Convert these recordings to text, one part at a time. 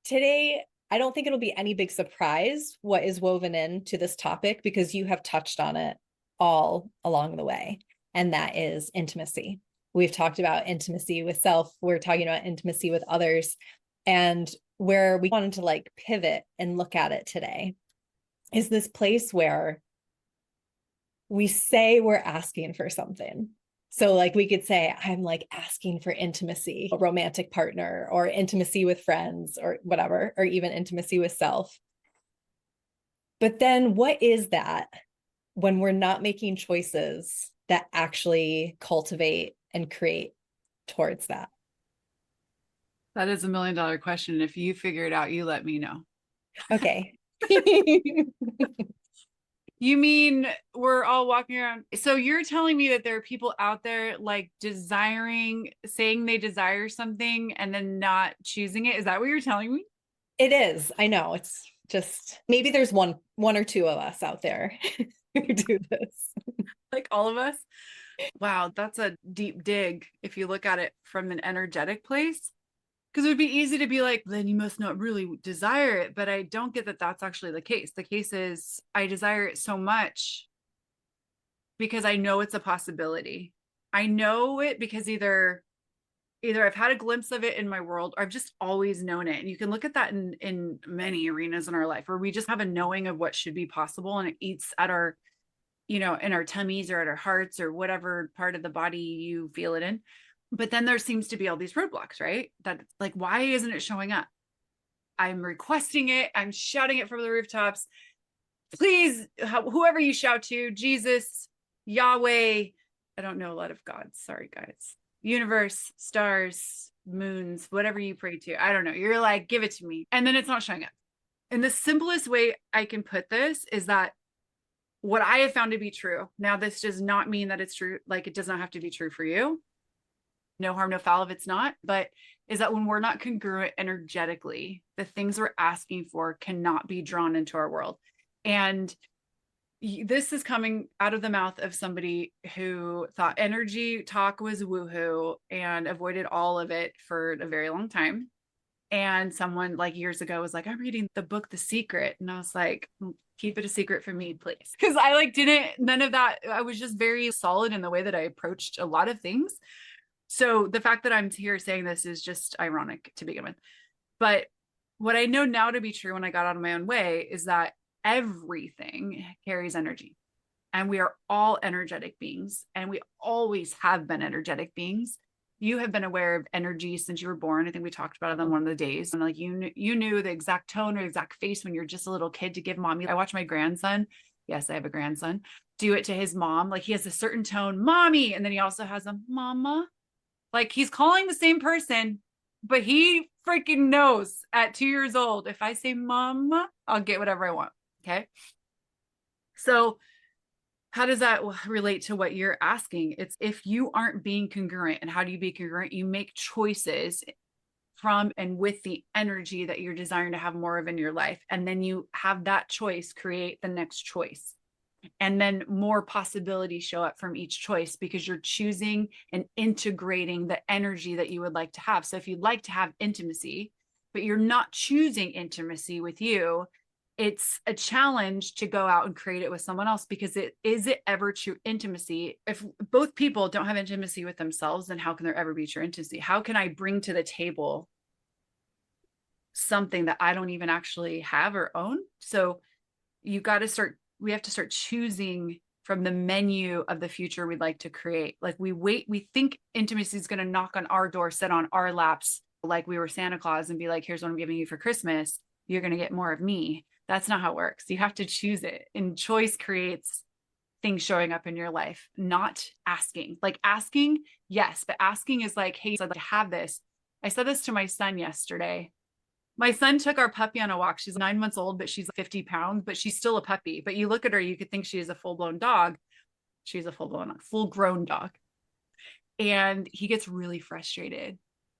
today, I don't think it'll be any big surprise what is woven into this topic because you have touched on it all along the way, and that is intimacy. We've talked about intimacy with self, we're talking about intimacy with others, and where we wanted to like pivot and look at it today is this place where we say we're asking for something. So like we could say, I'm like asking for intimacy, a romantic partner, or intimacy with friends, or whatever, or even intimacy with self. But then what is that when we're not making choices that actually cultivate and create towards that? That is $1 million question. If you figure it out, you let me know. Okay. You mean we're all walking around? So you're telling me that there are people out there like saying they desire something and then not choosing it? Is that what you're telling me? It is. I know. It's just maybe there's one or two of us out there who do this. Like all of us? Wow, that's a deep dig if you look at it from an energetic place. Because it would be easy to be like, then you must not really desire it. But I don't get that that's actually the case. The case is I desire it so much because I know it's a possibility. I know it because either I've had a glimpse of it in my world or I've just always known it. And you can look at that in many arenas in our life where we just have a knowing of what should be possible and it eats at our, in our tummies or at our hearts or whatever part of the body you feel it in. But then there seems to be all these roadblocks, right? That like, why isn't it showing up? I'm requesting it. I'm shouting it from the rooftops. Please, whoever you shout to, Jesus, Yahweh. I don't know a lot of gods. Sorry, guys. Universe, stars, moons, whatever you pray to. I don't know. You're like, give it to me. And then it's not showing up. And the simplest way I can put this is that what I have found to be true. Now, this does not mean that it's true. Like, it does not have to be true for you. No harm, no foul if it's not. But is that when we're not congruent energetically, the things we're asking for cannot be drawn into our world. And this is coming out of the mouth of somebody who thought energy talk was woohoo and avoided all of it for a very long time. And someone like years ago was like, I'm reading the book, The Secret. And I was like, keep it a secret from me, please. Because I like none of that. I was just very solid in the way that I approached a lot of things. So the fact that I'm here saying this is just ironic to begin with. But what I know now to be true when I got out of my own way is that everything carries energy. And we are all energetic beings. And we always have been energetic beings. You have been aware of energy since you were born. I think we talked about it on one of the days. And like you knew the exact tone or exact face when you're just a little kid to give mommy. I watch my grandson. Yes, I have a grandson. Do it to his mom. Like he has a certain tone, mommy. And then he also has a mama. Like he's calling the same person, but he freaking knows at 2 years old, if I say mama, I'll get whatever I want. Okay. So how does that relate to what you're asking? It's if you aren't being congruent. And how do you be congruent? You make choices from and with the energy that you're desiring to have more of in your life. And then you have that choice create the next choice. And then more possibilities show up from each choice because you're choosing and integrating the energy that you would like to have. So if you'd like to have intimacy, but you're not choosing intimacy with you, it's a challenge to go out and create it with someone else because is it ever true intimacy? If both people don't have intimacy with themselves, then how can there ever be true intimacy? How can I bring to the table something that I don't even actually have or own? So you got to start, we have to start choosing from the menu of the future we'd like to create. Like we think intimacy is going to knock on our door, sit on our laps, like we were Santa Claus and be like, here's what I'm giving you for Christmas. You're going to get more of me. That's not how it works. You have to choose it. And choice creates things showing up in your life, not asking. Like asking, yes, but asking is like, hey, I'd like to have this. I said this to my son yesterday. My son took our puppy on a walk. She's 9 months old, but she's 50 pounds, but she's still a puppy. But you look at her, you could think she is a full-blown dog. She's a full-grown dog. And he gets really frustrated.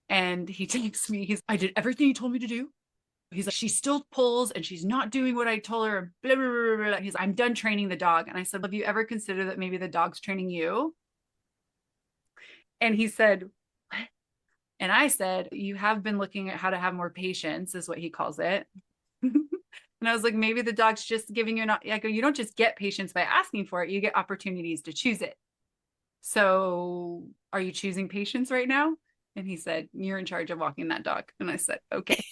And he takes me, I did everything he told me to do. He's like, she still pulls and she's not doing what I told her. Blah, blah, blah, blah. He's like, I'm done training the dog. And I said, have you ever considered that maybe the dog's training you? And he said, what? And I said, you have been looking at how to have more patience, is what he calls it. And I was like, maybe the dog's just giving you an, I go, you don't just get patience by asking for it, you get opportunities to choose it. So are you choosing patience right now? And he said, you're in charge of walking that dog. And I said, okay.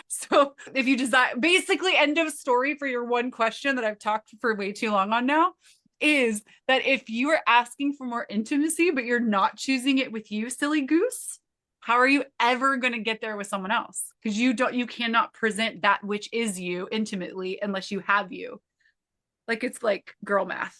So if you desire, basically, end of story for your one question that I've talked for way too long on now, is that if you are asking for more intimacy, but you're not choosing it with you, silly goose, how are you ever going to get there with someone else? Because you cannot present that which is you intimately unless you have you. Like, it's like girl math.